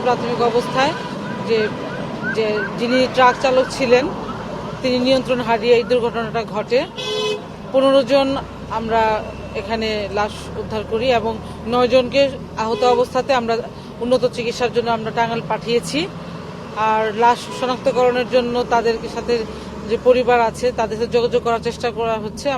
প্রাথমিক অবস্থায় যে যিনি ট্রাক চালক ছিলেন তিনি নিয়ন্ত্রণ হারিয়ে এই দুর্ঘটনাটা ঘটে। 15 জন আমরা এখানে লাশ উদ্ধার করি এবং 9 জনকে আহত অবস্থাতে আমরা উন্নত চিকিৎসার জন্য আমরা টাঙ্গাইল পাঠিয়েছি। আর লাশ শনাক্তকরণের জন্য তাদের সাথে যে পরিবার আছে তাদের সাথে যোগাযোগ করার চেষ্টা করা হচ্ছে।